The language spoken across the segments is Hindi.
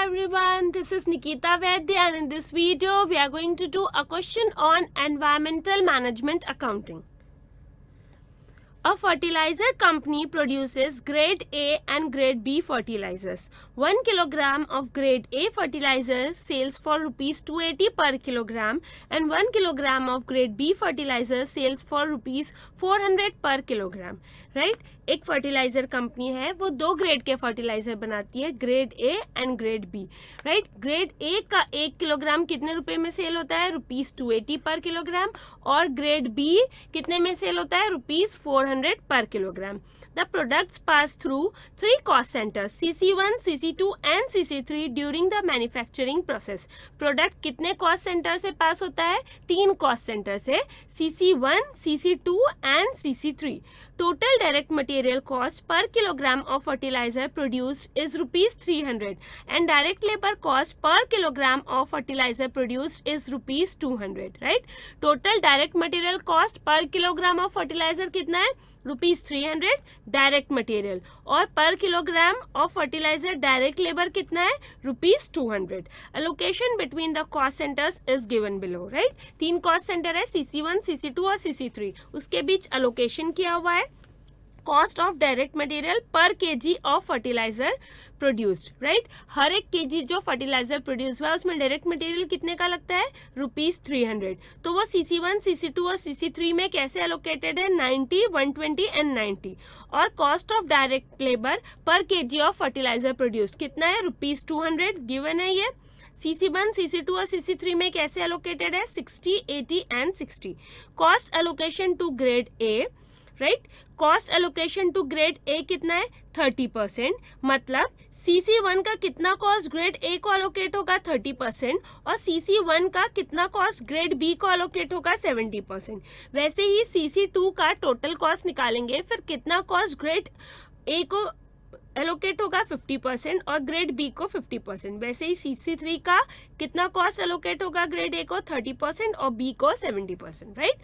everyone, this is Nikita Vaidya and in this video we are going to do a question on environmental management accounting. A fertilizer company produces grade A and grade B fertilizers. 1 kilogram of grade A fertilizer sells for rupees 280 per kilogram and 1 kilogram of grade B fertilizer sells for rupees 400 per kilogram. Right एक फर्टिलाइजर कंपनी है, वो दो ग्रेड के फर्टिलाइजर बनाती है, grade A and grade B. Right, grade A का 1 किलोग्राम कितने रुपए में सेल होता है? Rupees 280 per kilogram. और ग्रेड बी कितने में सेल होता है? रुपीज 400 पर kilogram. The products pass through 3 cost centers CC1, CC2 and CC3 during the manufacturing process. Product कितने कॉस्ट सेंटर से पास होता है? 3 कॉस्ट सेंटर से, CC1, CC2 and CC3. Total direct material cost per kilogram of fertilizer produced is rupees 300 and direct labor cost per kilogram of fertilizer produced is rupees 200. Right? Total direct material cost per kilogram of fertilizer कितना है? Rupees 300 direct material. और per kilogram of fertiliser direct labour कितना है? Rupees 200. Allocation between the cost centres is given below. Right, 3 cost centre है, CC1, CC2 और CC3. उसके बीच अलोकेशन किया हुआ है. Cost of direct material per KG of fertilizer produced. Right, हर एक केजी जो फर्टिलाइजर प्रोड्यूस हुआ है उसमें डायरेक्ट मटेरियल कितने का लगता है? रुपीज 300. तो वो CC1, CC2 और CC3 में कैसे एलोकेटेड है? 90, 120 एंड 90. और कॉस्ट ऑफ डायरेक्ट लेबर पर केजी ऑफ फर्टिलाइजर प्रोड्यूस्ड कितना है? रुपीज 200 गिवन है. ये CC1, CC2 और CC3 में कैसे एलोकेटेड है? 60, 80 and 60. Cost allocation to grade A. Right, cost allocation to grade A कितना है? 30%. मतलब CC1 का कितना कॉस्ट ग्रेड ए को एलोकेट होगा? 30%. और CC1 का कितना कॉस्ट ग्रेड बी को एलोकेट होगा? 70%. वैसे ही CC2 का टोटल कॉस्ट निकालेंगे, फिर कितना कॉस्ट ग्रेड ए को एलोकेट होगा? 50% और ग्रेड बी को 50%. वैसे ही CC3 का कितना कॉस्ट एलोकेट होगा ग्रेड ए को? 30% और बी को 70%. राइट,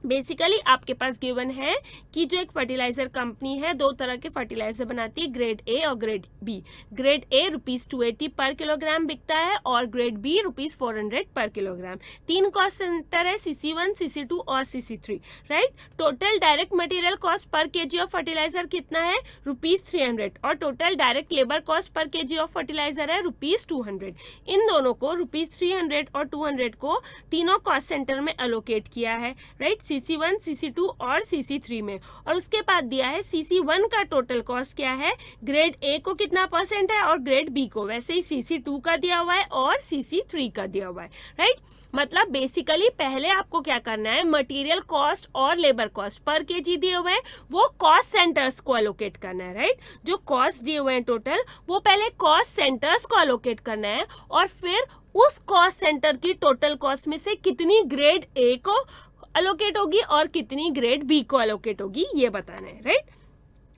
बेसिकली आपके पास गिवन है कि जो एक फर्टिलाइजर कंपनी है दो तरह के फर्टिलाइजर बनाती है, ग्रेड ए और grade B. Grade A rupees 280 per kilogram बिकता है और ग्रेड बी रुपीज 400 पर किलोग्राम. 3 कॉस्ट सेंटर है, CC1, CC2 और CC3. Right, total direct material cost per KG of fertiliser कितना है? रुपीज 300. और total direct labour cost per KG of fertiliser है रुपीज 200. इन दोनों को रुपीज 300 और 200 को तीनों कॉस्ट सेंटर में एलोकेट किया है. राइट, CC1, CC2 और CC3 में. और उसके बाद दिया है CC1 का टोटल कॉस्ट क्या है, ग्रेड ए को कितना परसेंट है और ग्रेड बी को. वैसे ही CC2 का दिया हुआ है और CC3 का दिया हुआ है. राइट, मतलब बेसिकली पहले आपको क्या करना है, मटेरियल कॉस्ट और लेबर कॉस्ट पर केजी दिए हुए हैं वो कॉस्ट सेंटर्स को एलोकेट करना है. राइट, जो कॉस्ट दिए हुए हैं टोटल वो पहले कॉस्ट सेंटर्स को एलोकेट करना है और फिर उस कॉस्ट सेंटर की टोटल कॉस्ट में से कितनी ग्रेड ए को एलोकेट होगी और कितनी ग्रेड बी को एलोकेट होगी ये बताना है. राइट,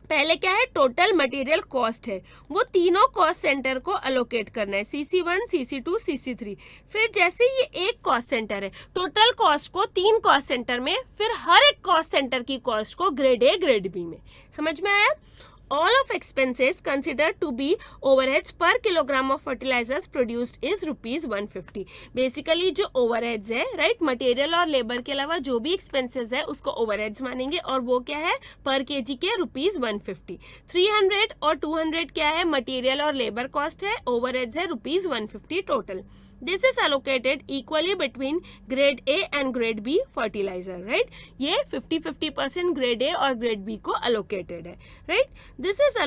पहले क्या है, टोटल मटेरियल कॉस्ट है, वो तीनों कॉस्ट सेंटर को एलोकेट करना है, CC1, CC2, CC3. फिर जैसे ये एक कॉस्ट सेंटर है, टोटल कॉस्ट को 3 कॉस्ट सेंटर में, फिर हर एक कॉस्ट सेंटर की कॉस्ट को ग्रेड ए ग्रेड बी में. समझ में आया? All of expenses considered to be overheads per kilogram of fertilizers produced is rupees 150. Basically जो overheads है, राइट, मटेरियल और लेबर के अलावा जो भी एक्सपेंसेस है उसको overheads मानेंगे और वो क्या है, पर केजी के रुपीज 150. 300 और 200 क्या है, मटेरियल और लेबर कॉस्ट है, overheads है rupees 150 total. This is allocated equally between grade A and grade B fertilizer. Right? ये 50-50% grade A और grade B को allocated है. Right? This is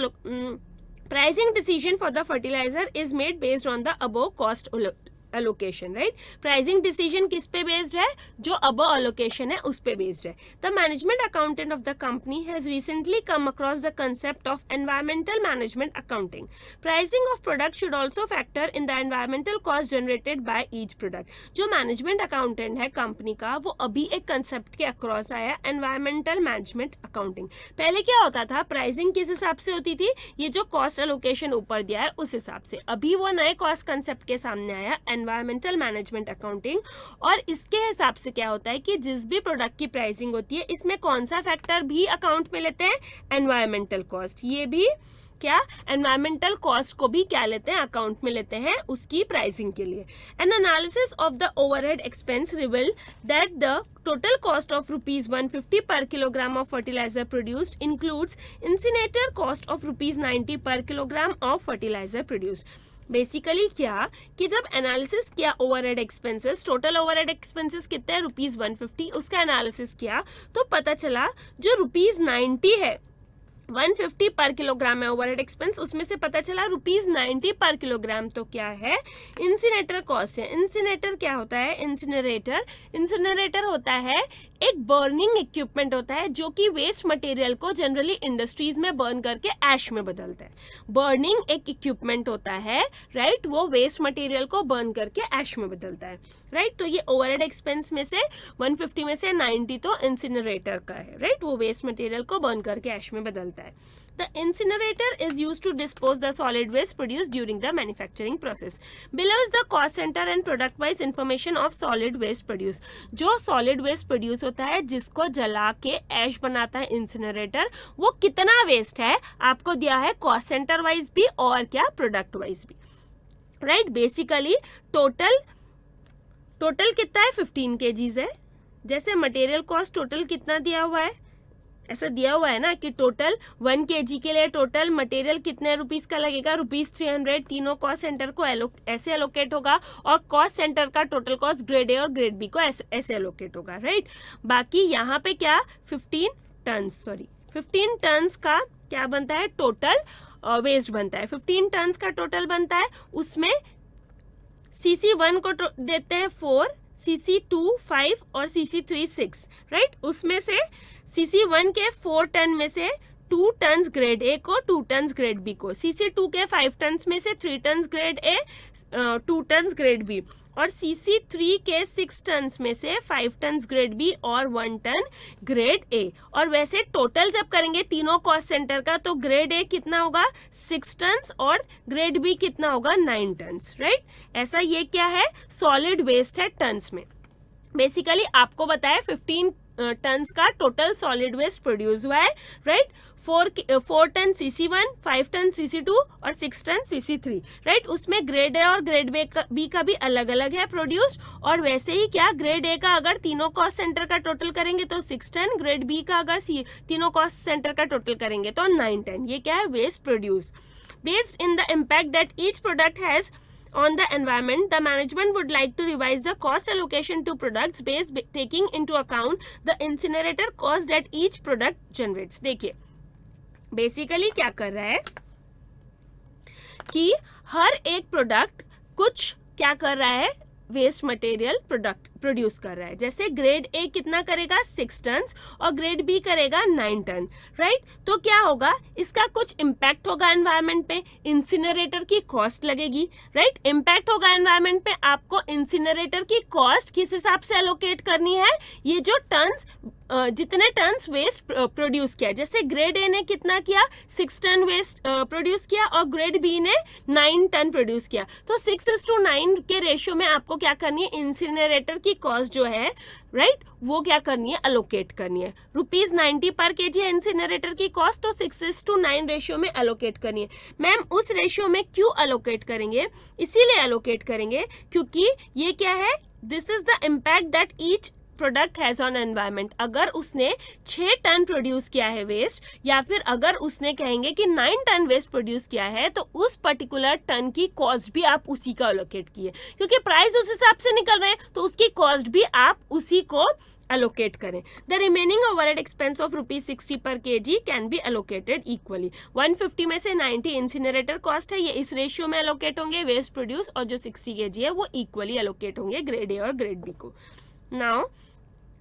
pricing decision for the fertilizer is made based on the above cost allocation. Right? Pricing decision किस पे based है? जो above allocation है उस पे based है. The management accountant of the company has recently come across the concept of environmental management accounting. Pricing of product should also factor in the environmental cost generated by each product. जो management accountant है कंपनी का वो अभी एक concept के across आया, environmental management accounting. पहले क्या होता था, pricing किस हिसाब से होती थी, ये जो cost allocation ऊपर दिया है उस हिसाब से. अभी वो नए cost concept के सामने आया, एनवायरमेंटल मैनेजमेंट अकाउंटिंग. और इसके हिसाब से क्या होता है कि जिस भी प्रोडक्ट की प्राइसिंग होती है इसमें कौन सा फैक्टर भी अकाउंट में लेते हैं, एनवायरमेंटल कॉस्ट. ये भी क्या, एनवायरमेंटल कॉस्ट को भी क्या लेते हैं, अकाउंट में लेते हैं उसकी प्राइसिंग के लिए. N analysis of the overhead expense revealed that the total cost of rupees 150 per kilogram of fertilizer produced includes incinerator cost of rupees 90 per kilogram of fertilizer produced. Basically क्या कि जब एनालिसिस किया overhead expenses, total overhead expenses कितने हैं, रुपीज 150, उसका एनालिसिस किया तो पता चला जो रुपीज 90 है, 150 पर किलोग्राम है ओवरहेड एक्सपेंस, उसमें से पता चला रुपीज 90 पर किलोग्राम तो क्या है, इंसिनेटर कॉस्ट है. इंसिनेटर क्या होता है, इंसिनरेटर होता है एक बर्निंग इक्विपमेंट होता है जो कि वेस्ट मटेरियल को जनरली इंडस्ट्रीज में बर्न करके ऐश में बदलता है. बर्निंग एक इक्विपमेंट होता है, राइट, वो वेस्ट मटेरियल को बर्न करके ऐश में बदलता है, राइट. तो ये ओवरहेड एक्सपेंस में से 150 में से 90 तो इंसिनरेटर का है, राइट, वो वेस्ट मटेरियल को बर्न करके ऐश में बदलता है. The incinerator is used to dispose the solid waste produced during the manufacturing process. Below is the cost center and product wise information of solid waste produced. जो solid waste produce होता है जिसको जला के ऐश बनाता है इंसिनरेटर, वो कितना वेस्ट है आपको दिया है कॉस्ट सेंटर वाइज भी और क्या प्रोडक्ट वाइज भी, राइट. बेसिकली टोटल कितना है, 15 kgs है. जैसे मटेरियल कॉस्ट टोटल कितना दिया हुआ है, ऐसा दिया हुआ है ना कि टोटल 1 kg के लिए टोटल मटेरियल कितने रुपीस का लगेगा, रुपीज 300. तीनों कॉस्ट सेंटर को ऐसे एलोकेट होगा और कॉस्ट सेंटर का टोटल कॉस्ट ग्रेड ए और ग्रेड बी को ऐसे एलोकेट होगा, राइट. बाकी यहाँ पे क्या 15 टन्स का क्या बनता है, टोटल वेस्ट बनता है. 15 टन्स का टोटल बनता है, उसमें CC1 को देते हैं 4, CC2 5 और CC3 6, राइट. उसमें से CC1 के 4 टन में से 2 टन्स ग्रेड ए को, 2 टन्स ग्रेड बी को, CC2 के 5 टन्स में से 3 tons grade A, 2 tons grade B, और CC3 के 6 टन्स में से 5 टन्स ग्रेड बी और 1 टन ग्रेड ए. और वैसे टोटल जब करेंगे तीनों कॉस्ट सेंटर का तो ग्रेड ए कितना होगा 6 टन्स और ग्रेड बी कितना होगा 9 टन्स, राइट. ऐसा ये क्या है, सॉलिड वेस्ट है टन्स में. बेसिकली आपको बताया 15 टन्स का टोटल सॉलिड वेस्ट प्रोड्यूस हुआ है, right. 4 ton CC1, 5 ton CC2 और 6 टन CC3, राइट. उसमें ग्रेड ए और ग्रेड बी का भी अलग अलग है प्रोड्यूस्ड. और वैसे ही क्या ग्रेड ए का अगर तीनों कॉस्ट सेंटर का टोटल करेंगे तो 6 टन, ग्रेड बी का अगर तीनों कॉस्ट सेंटर का टोटल करेंगे तो 9 टन. ये क्या है, waste produced. Based in the impact that each product has on the environment, the management would like to revise the cost allocation to products based taking into account the incinerator cost that each product generates. देखिए बेसिकली क्या कर रहा है कि हर एक प्रोडक्ट कुछ क्या कर रहा है, वेस्ट मटेरियल प्रोडक्ट प्रोड्यूस कर रहा है. जैसे ग्रेड ए कितना करेगा 6 टन्स और ग्रेड बी करेगा 9 टन, राइट. तो क्या होगा, इसका कुछ इम्पैक्ट होगा एनवायरनमेंट पे, इंसिनरेटर की कॉस्ट लगेगी, राइट. इम्पैक्ट होगा एनवायरनमेंट पे, आपको इंसिनरेटर की कॉस्ट किस हिसाब से एलोकेट करनी है, ये जो टन्स जितने टन्स वेस्ट प्रोड्यूस किया. जैसे ग्रेड ए ने कितना किया 6 टन वेस्ट प्रोड्यूस किया और ग्रेड बी ने 9 टन प्रोड्यूस किया. तो 6:9 के रेशियो में आपको क्या करनी है, इंसिनरेटर की कॉस्ट जो है, राइट, वो क्या करनी है, अलोकेट करनी है. रुपीज 90 पर केजी है इंसिनरेटर की कॉस्ट, तो 6:9 रेशियो में अलोकेट करनी है. मैम उस रेशियो में क्यों अलोकेट करेंगे, इसीलिए अलोकेट करेंगे क्योंकि ये क्या है, this is the impact that each product has on environment. अगर उसने 6 टन प्रोड्यूस किया है वेस्ट, या फिर अगर उसने कहेंगे कि 9 टन वेस्ट प्रोड्यूस किया है, तो उस पर्टिकुलर टन की कॉस्ट भी आप उसी का अलोकेट किए, क्योंकि प्राइस उस हिसाब से निकल रहे हैं तो उसकी कॉस्ट भी आप उसी को allocate करें. The remaining overhead expense of ₹60 per kg can be allocated equally. 150 में से 90 इंसिनरेटर कॉस्ट है, ये इस रेशियो में allocate होंगे वेस्ट प्रोड्यूस, और जो 60 kg है वो इक्वली allocate होंगे ग्रेड ए और ग्रेड बी को. Now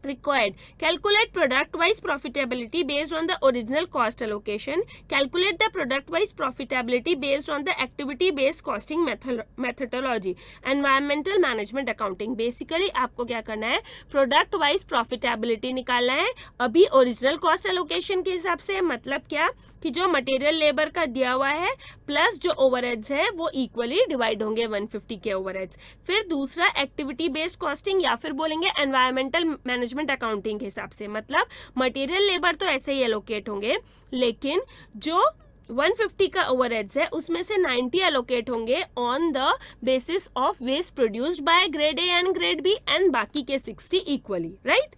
required, calculate product wise profitability based on the original cost allocation. Calculate the product wise profitability based on the activity based costing methodology. Environmental management accounting. Basically आपको क्या करना है, product wise profitability निकालना है अभी original cost allocation के हिसाब से. मतलब क्या कि जो मटेरियल लेबर का दिया हुआ है प्लस जो ओवरहेड्स है वो इक्वली डिवाइड होंगे 150 के ओवरहेड्स. फिर दूसरा एक्टिविटी बेस्ड कॉस्टिंग, या फिर बोलेंगे एनवायरमेंटल मैनेजमेंट अकाउंटिंग के हिसाब से. मतलब मटेरियल लेबर तो ऐसे ही एलोकेट होंगे, लेकिन जो 150 का ओवरहेड्स है, उसमें से 90 एलोकेट होंगे on the basis of waste produced by grade A and grade B and बाकी के 60 equally, right.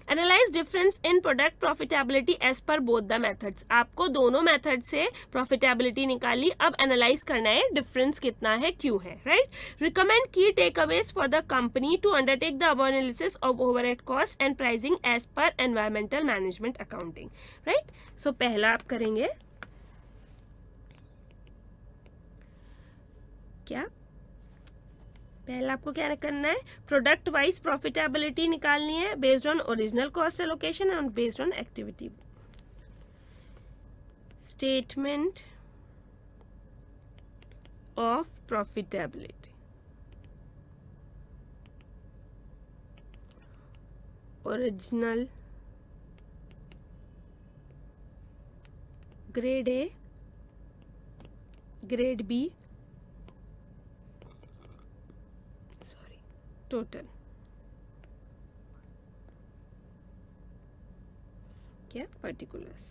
Analyse difference in product profitability as per both the methods. आपको दोनों मेथड से प्रॉफिटेबिलिटी निकाली, अब एनालाइज करना है डिफरेंस कितना है, क्यों है, राइट। रिकमेंड की take aways for the company to undertake the above analysis of overhead cost and pricing as per environmental management accounting, right. So पहला आप करेंगे क्या, पहला आपको क्या करना है, प्रोडक्ट वाइज प्रॉफिटेबिलिटी निकालनी है based on original cost allocation and based on activity. Statement of profitability, original grade A, grade B, total, क्या, पर्टिकुलर्स।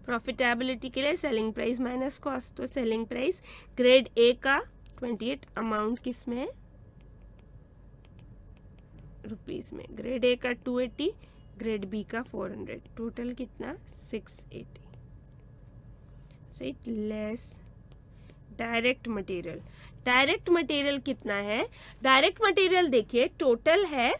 प्रॉफिटेबिलिटी के लिए सेलिंग प्राइस माइनस कॉस्ट, तो सेलिंग प्राइस ग्रेड ए का 28 अमाउंट किस में है, रुपीज में, ग्रेड ए का 280, ग्रेड बी का 400, टोटल कितना 680, right. Less direct material, direct material कितना है, डायरेक्ट मटेरियल देखिए टोटल है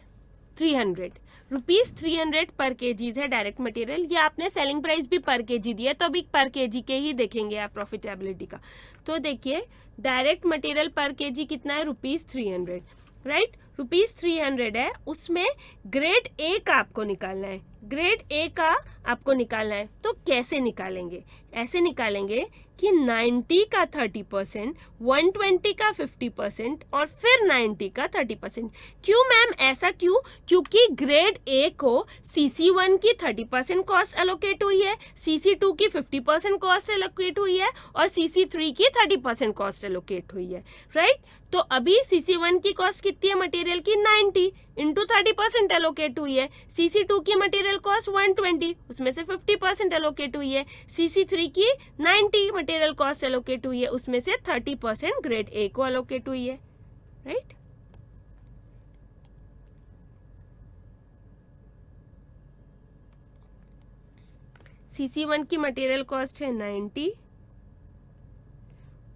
300 रुपीज, 300 पर केजीज है डायरेक्ट मटेरियल। ये आपने सेलिंग प्राइस भी पर केजी दिया, तो अभी पर केजी के ही देखेंगे आप प्रॉफिटेबिलिटी का। तो देखिए डायरेक्ट मटेरियल पर केजी कितना है, रुपीज 300, राइट। रुपीज 300 है, उसमें ग्रेड ए का आपको निकालना है, ग्रेड ए का आपको निकालना है। तो कैसे निकालेंगे, ऐसे निकालेंगे कि 90 का 30%, 120 का 50% और फिर 90 का 30%। क्यों मैम, ऐसा क्यों, क्योंकि ग्रेड ए को CC1 की 30% कॉस्ट एलोकेट हुई है, CC2 की 50% कॉस्ट एलोकेट हुई है और CC3 की 30% कॉस्ट एलोकेट हुई है, राइट। तो अभी CC1 की कॉस्ट कितनी है मटेरियल की, 90 इंटू 30% एलोकेट हुई है। CC2 की मटेरियल कॉस्ट 120, उसमें से 50% एलोकेट हुई है। CC3 की 90 मटेरियल कॉस्ट एलोकेट हुई है, उसमें से 30% ग्रेड ए को एलोकेट हुई है, राइट। CC1 की मटेरियल कॉस्ट है 90,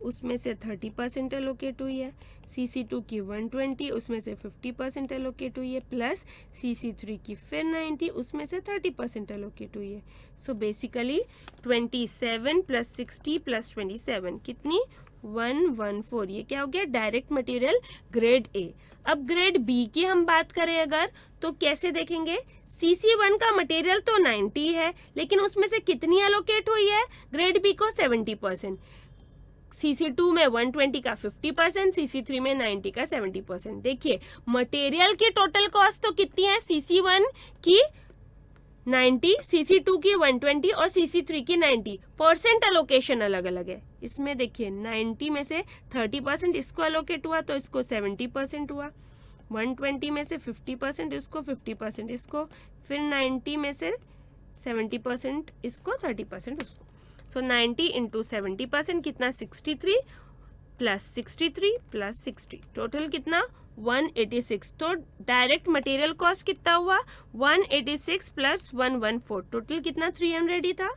उसमें से 30% एलोकेट हुई है। CC2 की 120, उसमें से 50% एलोकेट हुई है, प्लस CC3 की फिर 90, उसमें से 30% एलोकेट हुई है। सो बेसिकली 27 प्लस 60 प्लस 27 कितनी, 114। ये क्या हो गया, डायरेक्ट मटेरियल ग्रेड ए। अब ग्रेड बी की हम बात करें अगर, तो कैसे देखेंगे, CC1 का मटेरियल तो 90 है, लेकिन उसमें से कितनी एलोकेट हुई है, ग्रेड बी को 70%, CC2 में 120 का 50%, CC3 में 90 का 70%। देखिए मटेरियल की टोटल कॉस्ट तो कितनी है, CC1 की 90, CC2 की 120 और CC3 की 90, परसेंट एलोकेशन अलग अलग है। इसमें देखिए 90 में से 30% इसको एलोकेट हुआ तो इसको 70% हुआ, 120 में से 50% इसको, 50% इसको, फिर 90 में से 70% इसको, 30% उसको। सो 90 इंटू 70% कितना, 63 प्लस 63 प्लस 60, टोटल कितना 186। तो डायरेक्ट मटेरियल कॉस्ट कितना हुआ, 186 प्लस 114, टोटल कितना 300 ही था,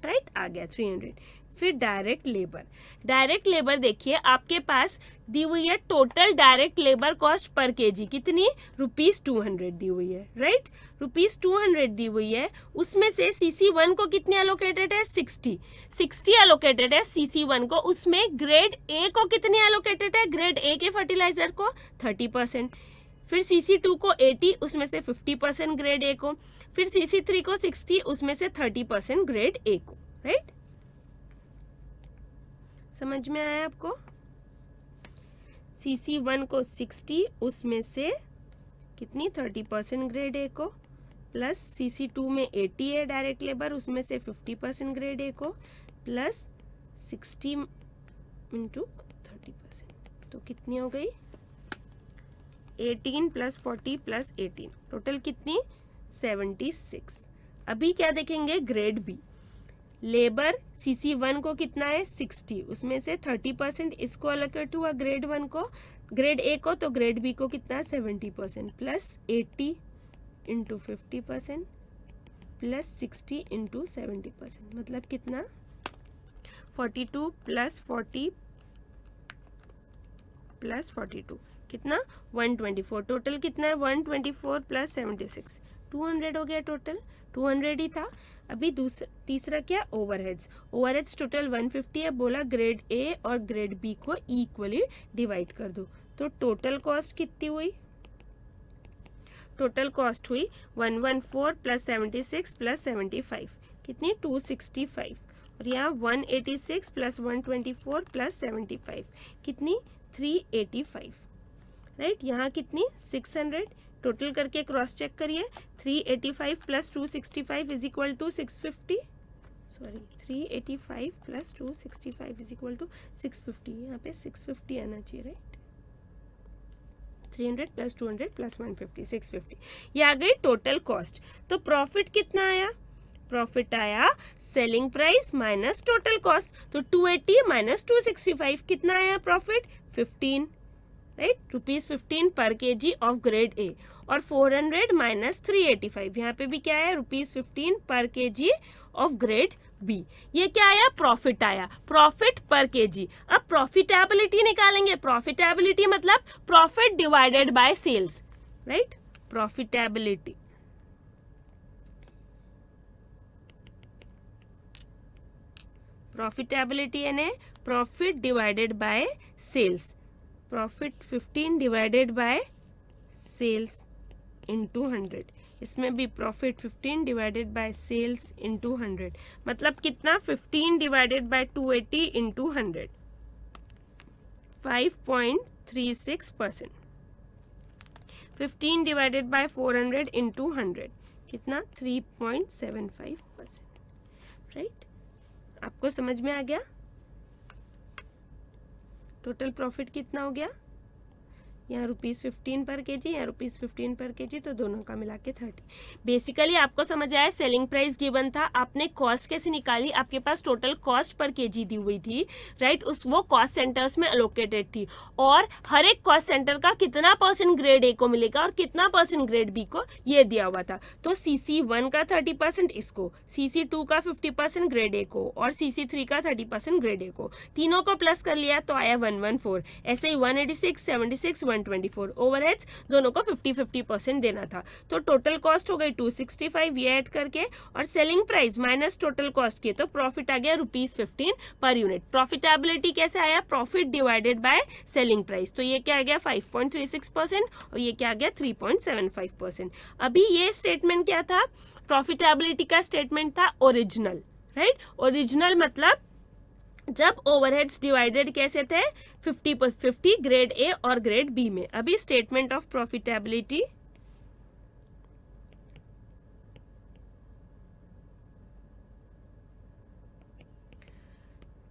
राइट, आ गया 300। फिर डायरेक्ट लेबर, डायरेक्ट लेबर देखिए आपके पास दी हुई है total direct labour cost per KG कितनी, ₹200 दी हुई है, राइट, ₹200 दी हुई है। उसमें से CC1 को कितनी एलोकेटेड है, 60 एलोकेटेड है CC1 को। उसमें ग्रेड ए को कितनी एलोकेटेड है, ग्रेड ए के फर्टिलाइजर को 30%, फिर CC2 को 80, उसमें से 50% ग्रेड ए को, फिर CC3 को 60, उसमें से 30% ग्रेड ए को, राइट। समझ में आया आपको, CC1 को 60, उसमें से कितनी 30% ग्रेड ए को, प्लस CC2 में 80 है डायरेक्ट लेबर, उसमें से 50% ग्रेड ए को, प्लस 60 इंटू 30%, तो कितनी हो गई 18 प्लस 40 प्लस 18, टोटल कितनी 76। अभी क्या देखेंगे, ग्रेड बी। लेबर CC1 को कितना है 60, उसमें से 30% इसको अलोकेट हुआ ग्रेड 1 को, ग्रेड ए को, तो ग्रेड बी को कितना 70% प्लस 80 इंटू 50% प्लस 60 इंटू 70%, मतलब कितना 42 प्लस 40 प्लस 42 कितना 124, टोटल कितना है 124 प्लस 76, 200 हो गया टोटल, 200 ही था। अभी तीसरा क्या ओवरहेड्स, ओवरहेड्स टोटल 150 है, बोला ग्रेड ए और ग्रेड बी को इक्वली डिवाइड कर दो, तो टोटल कॉस्ट कितनी हुई, टोटल कॉस्ट हुई 114 प्लस 76 प्लस 75 कितनी 265, और यहाँ 186 प्लस 124 प्लस 75 कितनी 385, राइट। यहाँ कितनी 600, टोटल करके क्रॉस चेक करिए, 385 plus 265 is equal to 650, sorry 385 plus 265 is equal to 650, यहाँ पे 650 आना चाहिए, राइट। 300 प्लस 200 प्लस 150 650, ये आ गई टोटल कॉस्ट। तो प्रॉफिट कितना आया, प्रॉफिट आया selling price minus total cost, तो 280 माइनस 265 कितना आया प्रॉफिट 15, राइट, ₹15 पर केजी ऑफ ग्रेड ए, और 400 माइनस 385, यहाँ पे भी क्या है ₹15 पर केजी ऑफ ग्रेड बी, ये क्या आया प्रॉफिट आया, प्रॉफिट पर केजी। अब प्रॉफिटेबिलिटी निकालेंगे, प्रॉफिटेबिलिटी मतलब profit divided by sales, right, profitability, profitability यानी profit divided by sales, profit 15 divided by sales into 100, इसमें भी profit 15 divided by sales into 100, मतलब कितना 15 divided by 280 into 100, 5.36%, 15 divided by 400 into 100 कितना 3.75%, राइट। आपको समझ में आ गया टोटल प्रॉफिट कितना हो गया, यहाँ ₹15 पर केजी, यहाँ ₹15 पर केजी, तो दोनों का मिला के 30। बेसिकली आपको समझ आया सेलिंग प्राइस गिवन था, आपने कॉस्ट कैसे निकाली, आपके पास टोटल कॉस्ट पर केजी दी हुई थी, राइट, उस वो कॉस्ट सेंटर्स में अलोकेटेड थी, और हर एक कॉस्ट सेंटर का कितना % ग्रेड ए को मिलेगा और कितना % ग्रेड बी को, ये दिया हुआ था। तो CC1 का 30% इसको, CC2 का 50% ग्रेड ए को, और CC3 का 30% ग्रेड ए को, तीनों को प्लस कर लिया तो आया 114, ऐसे ही 186, 76, 124, ओवरहेड्स दोनों को 50-50% देना था, तो टोटल कॉस्ट हो गई 265, ये ऐड करके, और selling price minus total cost किए तो प्रॉफिट आ गया ₹15 पर यूनिट। प्रॉफिटेबिलिटी कैसे आया, profit divided by selling price, तो ये क्या आ गया 5.36% और ये क्या आ गया 3.75%। अभी ये स्टेटमेंट क्या था, प्रॉफिटेबिलिटी का स्टेटमेंट था ओरिजिनल, राइट, ओरिजिनल मतलब जब ओवरहेड्स डिवाइडेड कैसे थे 50-50 ग्रेड ए और ग्रेड बी में। अभी statement of profitability,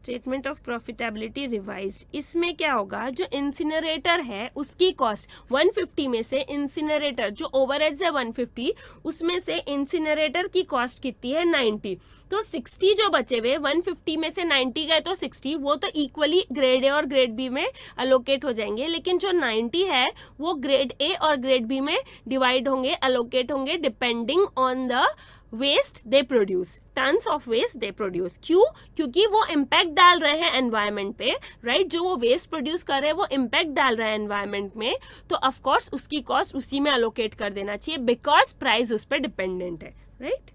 statement of profitability revised, इसमें क्या होगा, जो इंसिनरेटर है उसकी कॉस्ट 150 में से इंसिनरेटर जो ओवरहेड्स है 150, उसमें से इंसिनरेटर की कॉस्ट कितनी है 90, तो 60 जो बचे हुए 150 में से 90 गए तो 60, वो तो इक्वली ग्रेड ए और ग्रेड बी में अलोकेट हो जाएंगे, लेकिन जो 90 है वो ग्रेड ए और ग्रेड बी में डिवाइड होंगे, अलोकेट होंगे depending on the waste they produce, tons of waste they produce. क्यों, क्योंकि वो इम्पैक्ट डाल रहे हैं एनवायरनमेंट पे, राइट, जो वो वेस्ट प्रोड्यूस कर रहे हैं वो इम्पैक्ट डाल रहा है एनवायरनमेंट में, तो ऑफ कोर्स उसकी कॉस्ट उसी में अलोकेट कर देना चाहिए, बिकॉज प्राइस उस पर डिपेंडेंट है, right.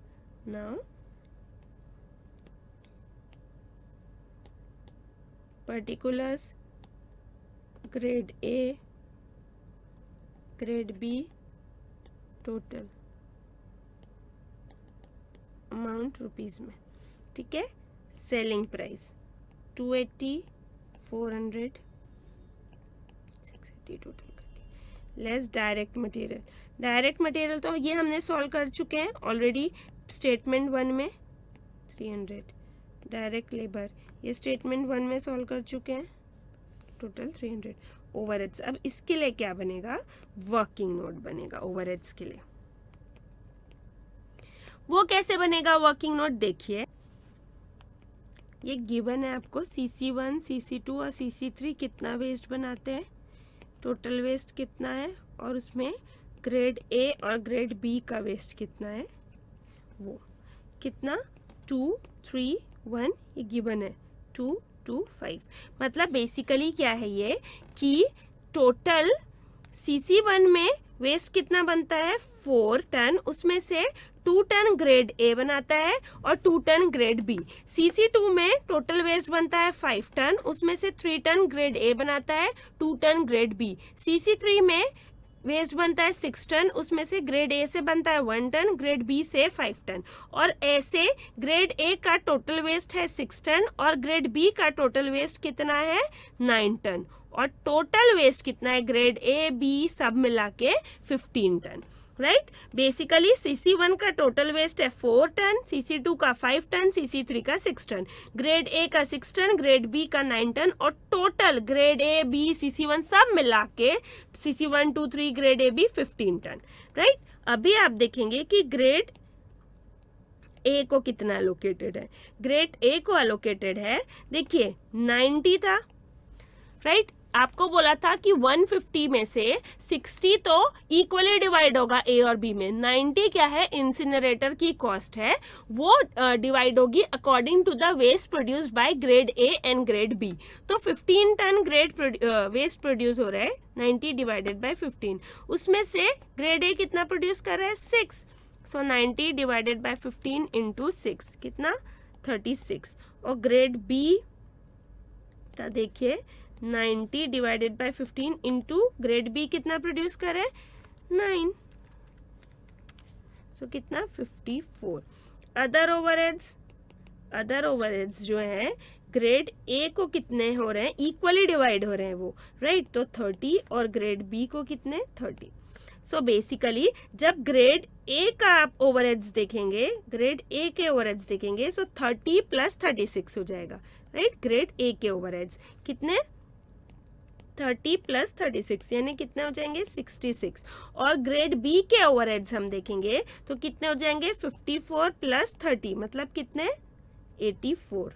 Now particulars, grade A, grade B, total amount rupees में, ठीक है। सेलिंग प्राइस 280, 400, 680 टोटल कर, less direct material, direct material तो ये हमने सॉल्व कर चुके हैं ऑलरेडी स्टेटमेंट 1 में, 300, डायरेक्ट लेबर ये स्टेटमेंट 1 में सॉल्व कर चुके हैं, टोटल 300, ओवरहेड्स। अब इसके लिए क्या बनेगा, वर्किंग नोट बनेगा ओवरहेड्स के लिए। वो कैसे बनेगा वर्किंग नोट, देखिए ये गिवन है आपको, CC1, CC2 और CC3 कितना वेस्ट बनाते हैं, टोटल वेस्ट कितना है, और उसमें ग्रेड ए और ग्रेड बी का वेस्ट कितना है, वो कितना 2, 3, 1, ये गिवन है 2, 2, 5। मतलब बेसिकली क्या है ये कि टोटल CC1 में वेस्ट कितना बनता है 4 टन, उसमें से 2 टन ग्रेड ए बनाता है और 2 टन ग्रेड बी। CC2 में टोटल वेस्ट बनता है 5 टन, उसमें से 3 टन ग्रेड ए बनाता है, 2 टन ग्रेड बी। CC3 में वेस्ट बनता है 6 टन, उसमें से ग्रेड ए से बनता है 1 टन, ग्रेड बी से 5 टन। और ऐसे ग्रेड ए का टोटल वेस्ट है 6 टन और ग्रेड बी का टोटल वेस्ट कितना है 9 टन, और टोटल वेस्ट कितना है ग्रेड ए बी सब मिला के 15 टन, राइट। बेसिकली CC1 का टोटल वेस्ट है 4 टन, CC2 का 5 टन, CC3 का 6 टन, ग्रेड ए का 6 टन, ग्रेड बी का 9 टन, और total grade A B CC1 सब मिला के CC1, 2, 3 grade A B 15 ton, right. अभी आप देखेंगे कि ग्रेड ए को कितना एलोकेटेड है। ग्रेड ए को एलोकेटेड है, देखिए 90 था, राइट। आपको बोला था कि 150 में से 60 तो इक्वली डिवाइड होगा ए और बी में, 90 क्या है इंसिनरेटर की कॉस्ट है, वो डिवाइड होगी according to the waste produced by grade A and grade B. तो 15 टन ग्रेड वेस्ट प्रोड्यूस हो रहा है, 90 डिवाइडेड बाय 15, उसमें से ग्रेड ए कितना प्रोड्यूस कर रहा है 6, सो 90 डिवाइडेड बाय 15 इंटू 6 कितना 36, और ग्रेड बी का देखिए 90 divided by 15 into grade B कितना प्रोड्यूस करे 9, सो कितना 54। अदर ओवरहेड्स जो है ग्रेड ए को कितने हो रहे हैं इक्वली डिवाइड हो रहे हैं वो, राइट। तो 30 और ग्रेड बी को कितने 30। सो बेसिकली जब ग्रेड ए का आप ओवरहेड्स देखेंगे, ग्रेड ए के ओवरहेड्स देखेंगे, सो 30 प्लस 36 हो जाएगा, राइट। ग्रेड ए के ओवरहेड्स कितने 30 प्लस 36 यानी कितने हो जाएंगे 66, और ग्रेड बी के ओवरहेड्स हम देखेंगे तो कितने हो जाएंगे 54 प्लस 30 मतलब कितने 84।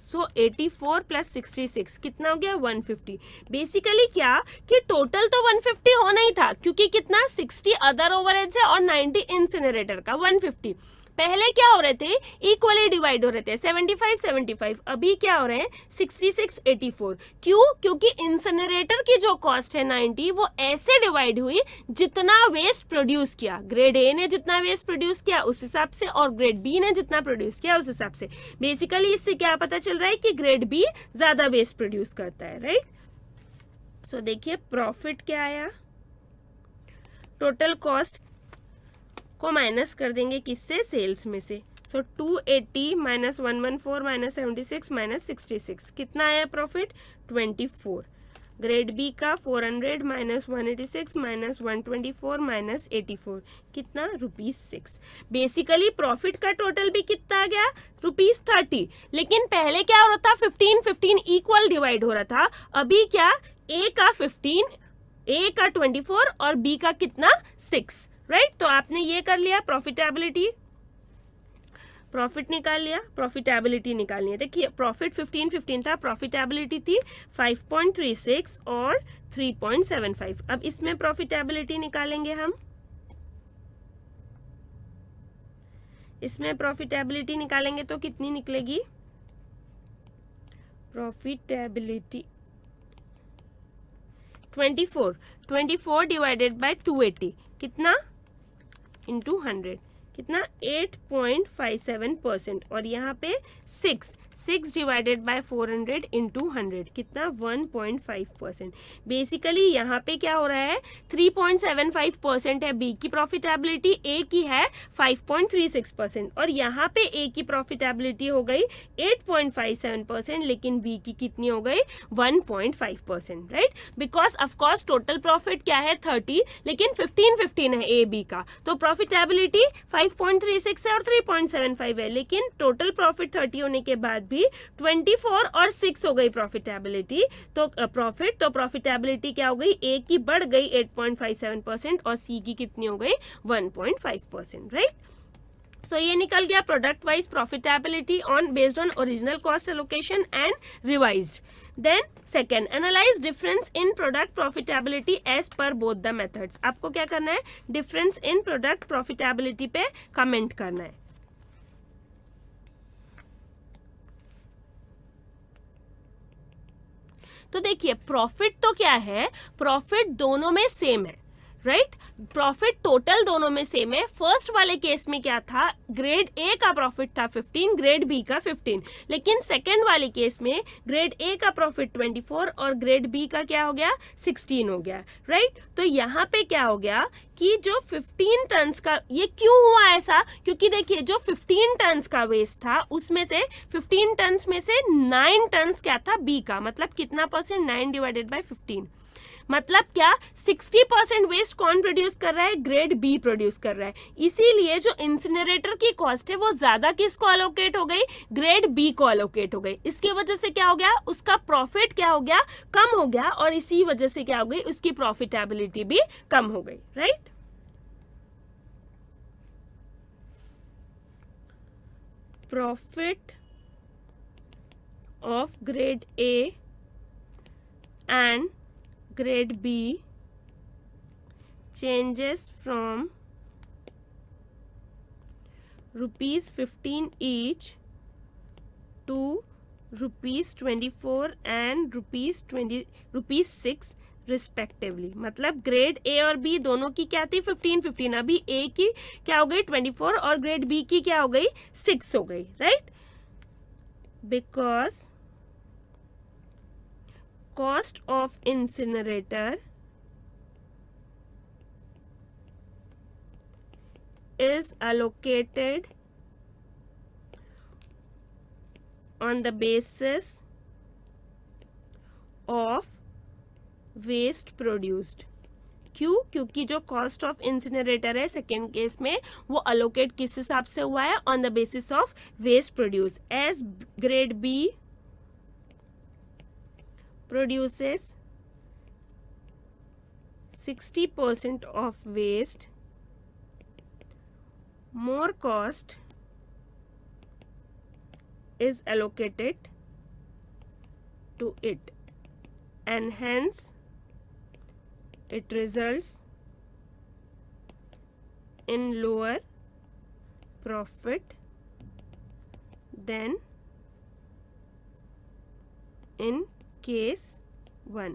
सो 84 प्लस 66 कितना हो गया 150। बेसिकली क्या कि टोटल तो 150 होना ही था, क्योंकि कितना 60 अदर ओवरहेड्स है और 90 इंसिनरेटर का 150। पहले क्या हो रहे थे इक्वली डिवाइड हो रहे थे 75 75, अभी क्या हो रहे हैं 66 84। क्यों? क्योंकि इंसिनरेटर की जो कॉस्ट है 90 वो ऐसे डिवाइड हुई जितना वेस्ट प्रोड्यूस किया, ग्रेड ए ने जितना वेस्ट प्रोड्यूस किया उस हिसाब से और ग्रेड बी ने जितना प्रोड्यूस किया उस हिसाब से। बेसिकली इससे क्या पता चल रहा है कि ग्रेड बी ज्यादा वेस्ट प्रोड्यूस करता है, राइट। सो देखिए प्रॉफिट क्या आया, टोटल कॉस्ट को माइनस कर देंगे किससे सेल्स में से। सो 280 माइनस 114 माइनस 76 माइनस 66 कितना आया प्रॉफिट 24। ग्रेड बी का 400 माइनस 186 माइनस 124 माइनस 84 कितना ₹6। बेसिकली प्रॉफिट का टोटल भी कितना आ गया ₹30। लेकिन पहले क्या हो रहा था 15 इक्वल डिवाइड हो रहा था, अभी क्या ए का 15, ए का 24 और बी का कितना 6, राइट। तो आपने ये कर लिया प्रॉफिटेबिलिटी, प्रॉफिट निकाल लिया, प्रॉफिटेबिलिटी निकालनी है। देखिए प्रॉफिट 15 था, प्रॉफिटेबिलिटी थी 5.36 और 3.75। अब इसमें प्रॉफिटेबिलिटी निकालेंगे हम, इसमें प्रॉफिटेबिलिटी निकालेंगे तो कितनी निकलेगी प्रॉफिटेबिलिटी 24 डिवाइडेड बाय 280 कितना इंटू 100 कितना 8.57%, और यहाँ पे 6 डिवाइडेड बाय 400 इंटू 100 कितना 1.5%। बेसिकली यहाँ पे क्या हो रहा है 3.75% है बी की प्रॉफिटेबिलिटी, ए की है 5.36%, और यहाँ पे ए की प्रॉफिटेबिलिटी हो गई 8.57%, लेकिन बी की कितनी हो गई 1.5%, right. Because of course total profit क्या है 30, लेकिन 15 है ए बी का, तो प्रॉफिटेबिलिटी 5.36 है और 3.75 है, लेकिन टोटल प्रॉफिट 30 होने के बाद भी 24 और 6 हो गई प्रॉफिटेबिलिटी। तो प्रॉफिटेबिलिटी क्या हो गई, ए की बढ़ गई 8.57% और सी की कितनी हो गई 1.5%, राइट। सो ये निकल गया product wise profitability on based on original cost allocation and revised. Then second, analyse difference in product profitability as per both the methods. आपको क्या करना है, डिफरेंस इन प्रोडक्ट प्रॉफिटेबिलिटी पे कमेंट करना है. तो देखिए प्रॉफिट तो क्या है, प्रॉफिट दोनों में सेम है, राइट. प्रॉफिट टोटल दोनों में सेम है. फर्स्ट वाले केस में क्या था, ग्रेड ए का प्रॉफिट था 15, ग्रेड बी का 15. लेकिन सेकंड वाले केस में ग्रेड ए का प्रॉफिट 24 और ग्रेड बी का क्या हो गया, 16 हो गया, राइट. तो यहाँ पे क्या हो गया कि जो 15 टन्स का, ये क्यों हुआ ऐसा, क्योंकि देखिए जो 15 टन्स का वेस्ट था उसमें से 15 टन्स में से 9 टन्स क्या था, बी का. मतलब कितना परसेंट, 9 डिवाइडेड बाय 15. मतलब क्या, 60% वेस्ट कौन प्रोड्यूस कर रहा है, ग्रेड बी प्रोड्यूस कर रहा है. इसीलिए जो इंसिनरेटर की कॉस्ट है वो ज्यादा किसको अलोकेट हो गई, ग्रेड बी को अलोकेट हो गई. इसकी वजह से क्या हो गया, उसका प्रॉफिट क्या हो गया, कम हो गया. और इसी वजह से क्या हो गई, उसकी प्रॉफिटेबिलिटी भी कम हो गई, right. Profit of grade A and grade B changes from rupees 15 each to rupees 24 and rupees 6 respectively. मतलब ग्रेड ए और बी दोनों की क्या थी, 15-15. अभी ए की क्या हो गई, 24 और ग्रेड बी की क्या हो गई, 6 हो गई, right. Because cost of incinerator is allocated on the basis of waste produced. क्यों, क्योंकि जो कॉस्ट ऑफ इंसिनरेटर है सेकेंड केस में वो अलोकेट किस हिसाब से हुआ है, on the basis of waste produce. As grade B produces 60% of waste, more cost is allocated to it, and hence it results in lower profit than in case 1,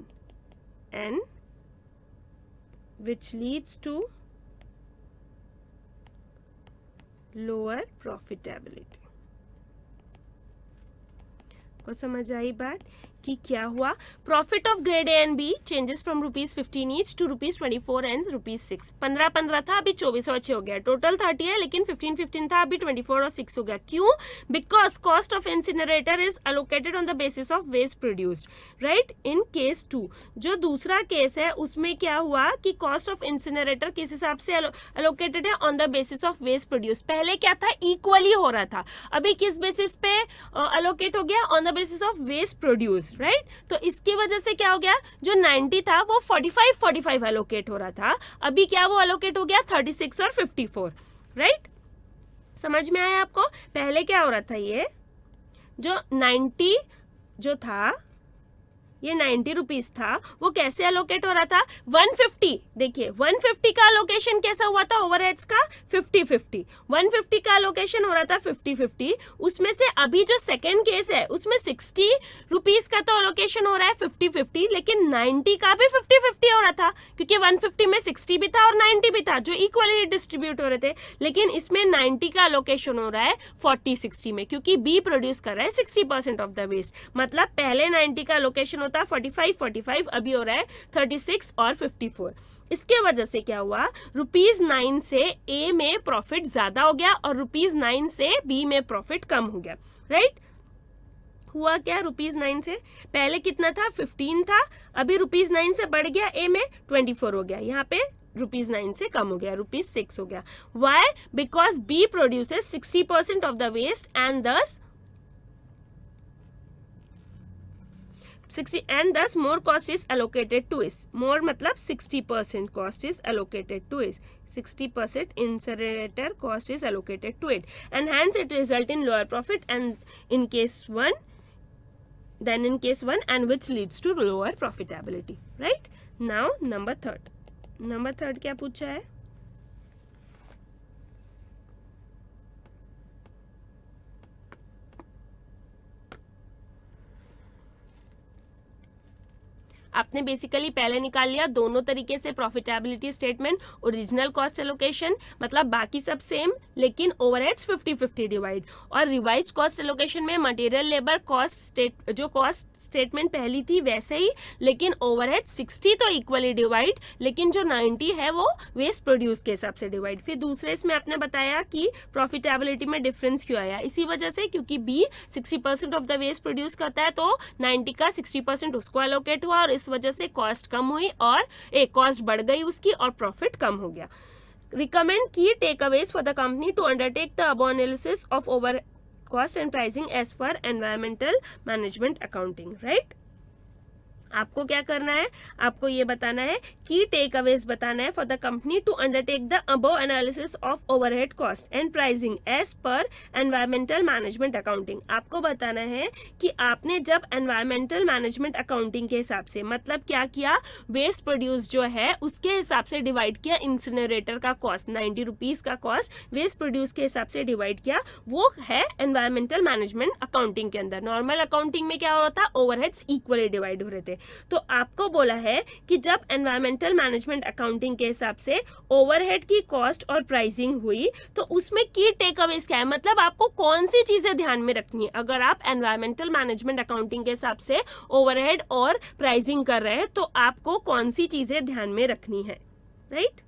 and which leads to lower profitability. को समझ आई बात कि क्या हुआ, profit of grade A and B changes from rupees 15 each to rupees 24 and rupees 6. 15 था, अभी 24 और 6 हो गया. टोटल 30 है, लेकिन 15 था, अभी 24 और 6 हो गया. क्यों, because cost of incinerator is allocated on the basis of waste produced, right. In case 2, जो दूसरा केस है उसमें क्या हुआ कि कॉस्ट ऑफ इंसिनरेटर किस हिसाब से अलोकेटेड है, on the basis of waste produce. पहले क्या था, इक्वली हो रहा था, अभी किस बेसिस पे अलोकेट हो गया, on the basis of waste produce, right. तो इसकी वजह से क्या हो गया, जो 90 था वो 45 अलोकेट हो रहा था, अभी क्या वो अलोकेट हो गया 36 और 54, राइट. समझ में आया आपको, पहले क्या हो रहा था, ये जो 90 जो था, ये 90 रुपीज था, वो कैसे अलोकेट हो रहा था, 150. देखिए 150 का अलोकेशन कैसा हुआ था, ओवरहेड्स का 50-50. 150 का अलोकेशन हो रहा था 50-50. उसमें से अभी जो सेकेंड केस है उसमें 60 रुपीज का तो अलोकेशन हो रहा है 50-50, लेकिन 90 का भी 50-50 हो रहा था, क्योंकि 150 में 60 भी था और 90 भी था, जो इक्वली डिस्ट्रीब्यूट हो रहे थे. लेकिन इसमें 90 का अलोकेशन हो रहा है 40-60 में, क्योंकि बी प्रोड्यूस कर रहा है 60% ऑफ द वेस्ट. मतलब पहले 90 का अलोकेशन होता 45, अभी हो रहा है 36 और 54. इसके वजह से क्या हुआ, ₹9 से ए में प्रॉफिट ज्यादा हो गया और ₹9 से बी में प्रॉफिट कम हो गया, राइट. हुआ क्या, ₹9 से पहले कितना था, 15 था, अभी ₹9 से बढ़ गया, ए में 24 हो गया, यहाँ पे ₹9 से कम हो गया, ₹6 हो गया. Why, because B produces 60% of the waste and this 60 and more cost is allocated to it. More मतलब 60% cost is allocated to it. 60% incinerator cost is allocated to it, and hence it result in lower profit and in case 1 and which leads to lower profitability, right? Now number third क्या पूछा है? आपने बेसिकली पहले निकाल लिया दोनों तरीके से profitability statement, original cost allocation, मतलब बाकी सब सेम लेकिन ओवरहेड्स 50-50 डिवाइड, और रिवाइज कॉस्ट एलोकेशन में मटेरियल लेबर कॉस्ट जो कॉस्ट स्टेटमेंट पहली थी वैसे ही, लेकिन ओवरहेड 60 तो इक्वली डिवाइड, लेकिन जो 90 है वो वेस्ट प्रोड्यूस के हिसाब से डिवाइड। फिर दूसरे इसमें आपने बताया कि प्रॉफिटेबिलिटी में डिफरेंस क्यों आया, इसी वजह से क्योंकि B 60% of the waste produce करता है तो 90 का 60% उसको एलोकेट हुआ और इस वजह से कॉस्ट कम हुई और कॉस्ट बढ़ गई उसकी और प्रॉफिट कम हो गया। Recommend key takeaways for the company to undertake the above analysis of over cost and pricing as per environmental management accounting, right? आपको क्या करना है, आपको ये बताना है की टेकअवेज बताना है for the company to undertake the above analysis of overhead cost and pricing as per environmental management accounting. आपको बताना है कि आपने जब एनवायरमेंटल मैनेजमेंट अकाउंटिंग के हिसाब से, मतलब क्या किया, वेस्ट प्रोड्यूस जो है उसके हिसाब से डिवाइड किया इंसिनरेटर का कॉस्ट, 90 रुपीज का कॉस्ट वेस्ट प्रोड्यूस के हिसाब से डिवाइड किया, वो है एनवायरमेंटल मैनेजमेट अकाउंटिंग के अंदर। नॉर्मल अकाउंटिंग में क्या हो रहा था, ओवरहेड्स इक्वली डिवाइड हो रहे थे। तो आपको बोला है कि जब एनवायरमेंटल मैनेजमेंट अकाउंटिंग के हिसाब से ओवरहेड की कॉस्ट और प्राइसिंग हुई तो उसमें की टेकअवेज क्या है, मतलब आपको कौन सी चीजें ध्यान में रखनी है। अगर आप एनवायरमेंटल मैनेजमेंट अकाउंटिंग के हिसाब से ओवरहेड और प्राइसिंग कर रहे हैं तो आपको कौन सी चीजें ध्यान में रखनी है, राइट?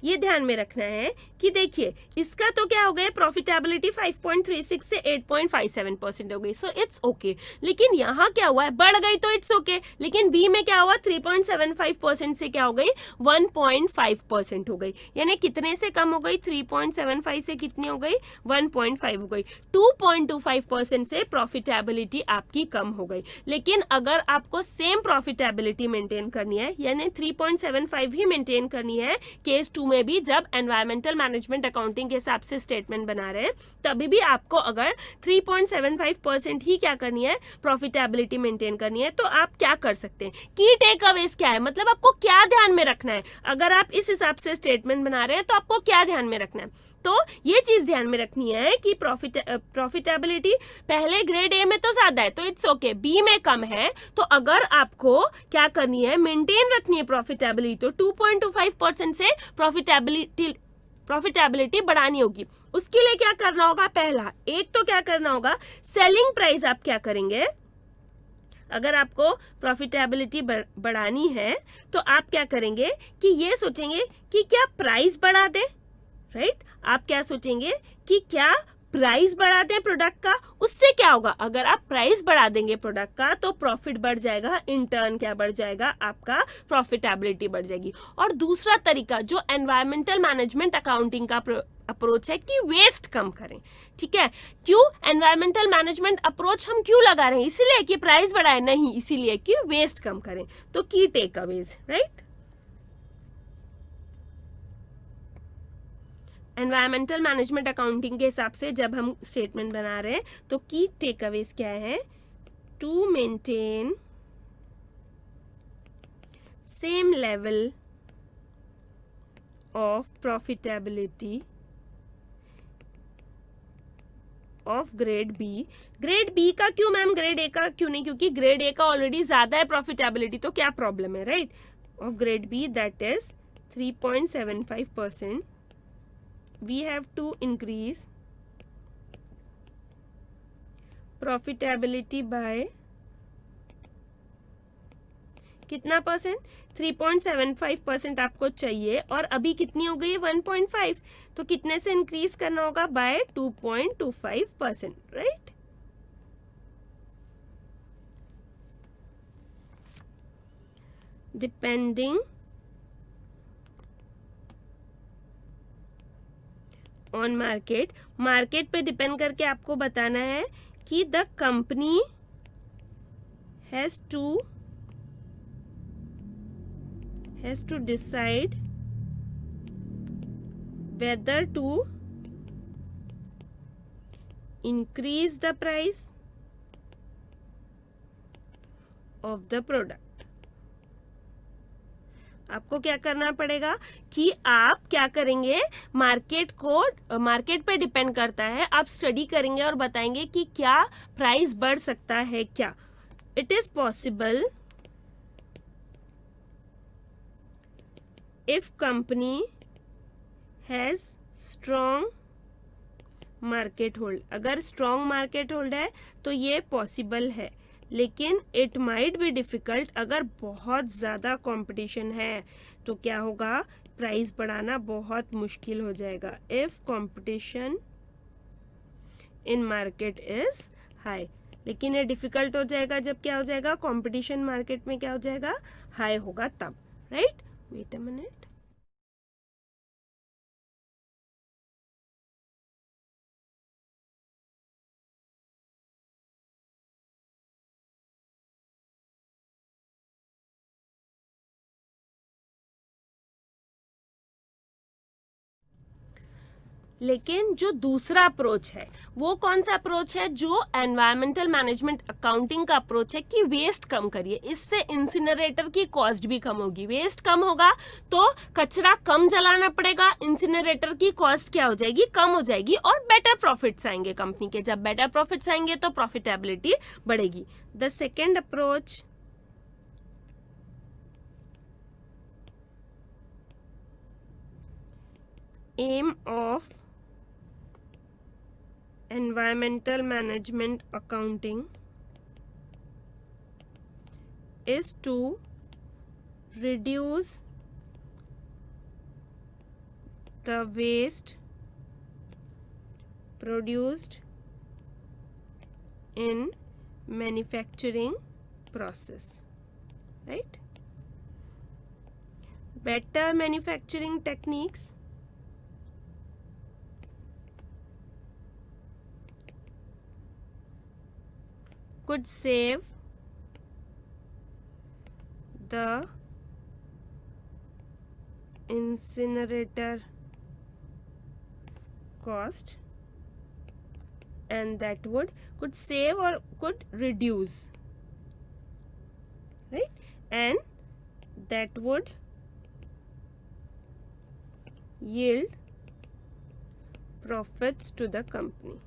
ये ध्यान में रखना है कि देखिए इसका तो क्या हो गया, प्रॉफिटेबिलिटी 5.36 से 8.57% हो गई, सो इट्स ओके। लेकिन यहाँ क्या हुआ है, बढ़ गई तो इट्स ओके, लेकिन बी में क्या हुआ, 3.75% से क्या हो गई, 1.5% हो गई, यानी कितने से कम हो गई, 3.75 से कितनी हो गई, 1.5 हो गई। 2.25% से प्रॉफिटेबिलिटी आपकी कम हो गई। लेकिन अगर आपको सेम प्रॉफिटेबिलिटी मेंटेन करनी है, यानी 3.75 ही मेंटेन करनी है केस 2 में भी, जब एनवायरमेंटल मैनेजमेंट अकाउंटिंग के हिसाब से स्टेटमेंट बना रहे हैं तभी भी आपको अगर 3.75% ही क्या करनी है, प्रॉफिटेबिलिटी मेंटेन करनी है, तो आप क्या कर सकते हैं, की टेकअवेज क्या है, मतलब आपको क्या ध्यान में रखना है। अगर आप इस हिसाब से स्टेटमेंट बना रहे हैं तो आपको क्या ध्यान में रखना है, तो ये चीज ध्यान में रखनी है कि प्रॉफिटेबिलिटी पहले ग्रेड ए में तो ज्यादा है तो इट्स ओके, बी में कम है, तो अगर आपको क्या करनी है, मेंटेन रखनी है प्रॉफिटेबिलिटी, तो 2.25% से प्रॉफिटेबिलिटी बढ़ानी होगी। उसके लिए क्या करना होगा, पहला एक तो क्या करना होगा, सेलिंग प्राइस आप क्या करेंगे, अगर आपको प्रॉफिटेबिलिटी बढ़ानी है तो आप क्या करेंगे कि ये सोचेंगे कि क्या प्राइस बढ़ा दे, राइट? आप क्या सोचेंगे कि क्या प्राइस बढ़ा दें प्रोडक्ट का, उससे क्या होगा, अगर आप प्राइस बढ़ा देंगे प्रोडक्ट का तो प्रॉफिट बढ़ जाएगा, इन टर्न क्या बढ़ जाएगा, आपका प्रॉफिटेबिलिटी बढ़ जाएगी। और दूसरा तरीका जो एनवायरमेंटल मैनेजमेंट अकाउंटिंग का अप्रोच है कि वेस्ट कम करें, ठीक है? क्यों एनवायरमेंटल मैनेजमेंट अप्रोच हम क्यों लगा रहे हैं, इसीलिए कि प्राइस बढ़ाए, नहीं, इसीलिए कि वेस्ट कम करें। तो की takeaways, right? Environmental management accounting के हिसाब से जब हम स्टेटमेंट बना रहे हैं तो की टेकअवेज क्या है, to maintain same level of profitability of grade B. Grade B का क्यों मैम, ग्रेड ए का क्यों नहीं, क्योंकि ग्रेड ए का ऑलरेडी ज्यादा है प्रॉफिटेबिलिटी, तो क्या प्रॉब्लम है, right? Of grade B that is 3.75%, we have to increase profitability by कितना परसेंट, 3.75% आपको चाहिए और अभी कितनी हो गई, 1.5, तो कितने से इंक्रीज करना होगा, by 2.25%, right? Depending on market पे डिपेंड करके आपको बताना है कि the company has to decide whether to increase the price of the product. आपको क्या करना पड़ेगा कि आप क्या करेंगे, मार्केट पे डिपेंड करता है, आप स्टडी करेंगे और बताएंगे कि क्या प्राइस बढ़ सकता है क्या. It is possible if company has strong market hold. अगर स्ट्रॉन्ग मार्केट होल्ड है तो ये पॉसिबल है, लेकिन इट माइट बी डिफिकल्ट अगर बहुत ज़्यादा कंपटीशन है तो क्या होगा, प्राइस बढ़ाना बहुत मुश्किल हो जाएगा. If competition in market is high. लेकिन ये डिफिकल्ट हो जाएगा जब क्या हो जाएगा, कंपटीशन मार्केट में क्या हो जाएगा, हाई होगा तब. Right, wait a minute. लेकिन जो दूसरा अप्रोच है वो कौन सा अप्रोच है, जो एनवायरमेंटल मैनेजमेंट अकाउंटिंग का अप्रोच है कि वेस्ट कम करिए. इससे इंसिनरेटर की कॉस्ट भी कम होगी. वेस्ट कम होगा तो कचरा कम जलाना पड़ेगा, इंसिनरेटर की कॉस्ट क्या हो जाएगी, कम हो जाएगी और बेटर प्रॉफिट्स आएंगे कंपनी के. जब बेटर प्रॉफिट्स आएंगे तो प्रॉफिटेबिलिटी बढ़ेगी. The second approach aim of environmental management accounting is to reduce the waste produced in manufacturing process. Right? Better manufacturing techniques could save the incinerator cost, and that could save or could reduce, right, and that would yield profits to the company.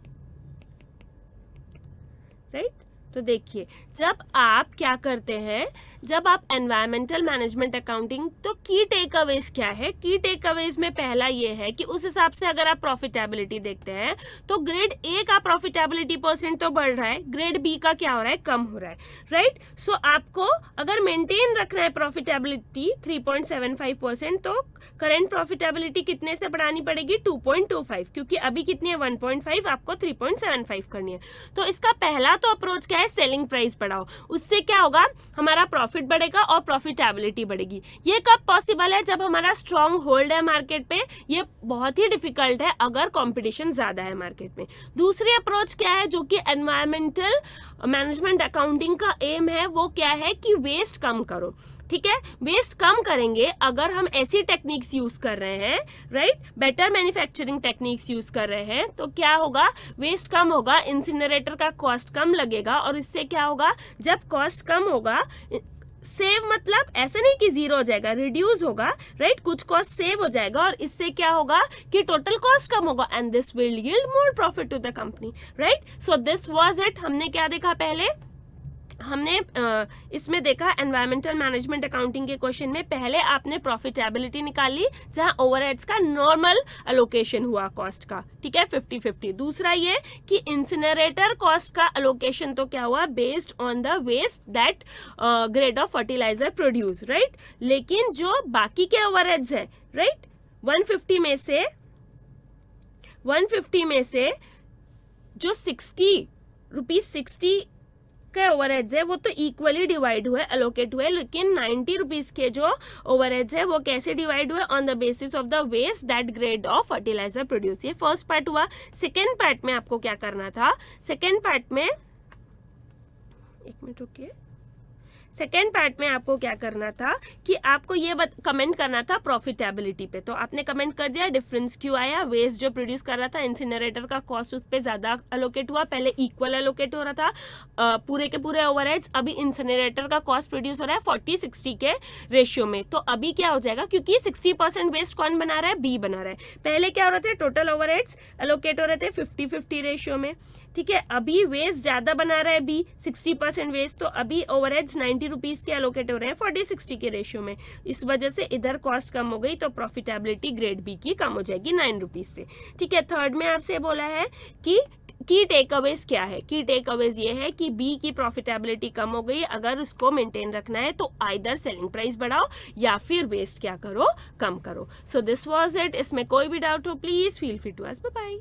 Right? तो देखिए, जब आप क्या करते हैं, जब आप एनवायरमेंटल मैनेजमेंट अकाउंटिंग, तो की टेक अवेज क्या है, की टेक अवेज में पहला ये है कि उस हिसाब से अगर आप प्रॉफिटेबिलिटी देखते हैं तो ग्रेड ए का प्रॉफिटेबिलिटी परसेंट तो बढ़ रहा है, ग्रेड बी का क्या हो रहा है, कम हो रहा है. राइट. सो आपको अगर मेंटेन रखना है प्रॉफिटेबिलिटी 3.75%, तो करेंट प्रॉफिटेबिलिटी कितने से बढ़ानी पड़ेगी, 2.25, क्योंकि अभी कितनी है 1.5, आपको 3.75 करनी है. तो इसका पहला तो अप्रोच क्या है, सेलिंग प्राइस बढ़ाओ. उससे क्या होगा, हमारा प्रॉफिट बढ़ेगा और प्रॉफिटेबिलिटी बढ़ेगी. ये कब पॉसिबल है, जब हमारा स्ट्रॉन्ग होल्ड है मार्केट पे. ये बहुत ही डिफिकल्ट है अगर कंपटीशन ज्यादा है मार्केट में. दूसरी अप्रोच क्या है, जो कि एनवायरमेंटल मैनेजमेंट अकाउंटिंग का एम है, वो क्या है कि वेस्ट कम करो. ठीक है, वेस्ट कम करेंगे अगर हम ऐसी टेक्निक्स यूज कर रहे हैं, right, better manufacturing techniques use कर रहे हैं, तो क्या होगा, वेस्ट कम होगा, इंसिनरेटर का कॉस्ट कम लगेगा. और इससे क्या होगा, जब कॉस्ट कम होगा, सेव मतलब ऐसे नहीं कि जीरो हो जाएगा, रिड्यूस होगा. राइट, कुछ कॉस्ट सेव हो जाएगा और इससे क्या होगा कि टोटल कॉस्ट कम होगा, and this will yield more profit to the company. Right. So this was it. हमने क्या देखा, पहले हमने इसमें देखा एनवायरमेंटल मैनेजमेंट अकाउंटिंग के क्वेश्चन में, पहले आपने प्रॉफिटेबिलिटी निकाली जहां ओवरहेड्स का नॉर्मल अलोकेशन हुआ कॉस्ट का. ठीक है, 50-50. दूसरा ये कि इंसिनरेटर कॉस्ट का अलोकेशन तो क्या हुआ, based on the waste that grade of fertiliser produce. Right. लेकिन जो बाकी के ओवरहेड्स है, राइट, 150 में से जो 60 के ओवरहेड्स है वो तो इक्वली डिवाइड हुए, अलोकेट हुए. लेकिन 90 रुपीज के जो ओवरहेड्स है वो कैसे डिवाइड हुए, on the basis of the waste that grade of fertiliser produce. ये फर्स्ट पार्ट हुआ. सेकेंड पार्ट में आपको क्या करना था, सेकेंड पार्ट में, एक मिनट रुकिए, सेकेंड पार्ट में आपको क्या करना था कि आपको ये कमेंट करना था प्रॉफिटेबिलिटी पे। तो आपने कमेंट कर दिया डिफरेंस क्यों आया, वेस्ट जो प्रोड्यूस कर रहा था इंसिनरेटर का कॉस्ट उस पर ज़्यादा अलोकेट हुआ, पहले इक्वल अलोकेट हो रहा था पूरे के पूरे ओवरहेड्स, अभी इंसिनरेटर का कॉस्ट प्रोड्यूस हो रहा है 40-60 के रेशियो में। तो अभी क्या हो जाएगा, क्योंकि 60% वेस्ट कौन बना रहा है, बी बना रहा है। पहले क्या हो रहे थे, टोटल ओवरहेड्स अलोकेट हो रहे थे 50-50 रेशियो में, ठीक है। अभी वेस्ट ज़्यादा बना रहा है बी, 60% वेस्ट, तो अभी ओवरहेड्स 90 रुपीज़ के अलोकेट हो रहे हैं 40-60 के रेशियो में। इस वजह से इधर कॉस्ट कम हो गई, तो प्रॉफिटेबिलिटी ग्रेड बी की कम हो जाएगी 9 रुपीज़ से, ठीक है। थर्ड में आपसे बोला है कि की टेक अवेज क्या है। की टेक अवेज ये है कि बी की प्रॉफिटेबिलिटी कम हो गई, अगर उसको मेंटेन रखना है तो आइदर सेलिंग प्राइस बढ़ाओ या फिर वेस्ट क्या करो, कम करो। So this was it. इसमें कोई भी डाउट हो please feel free to ask. Bye bye.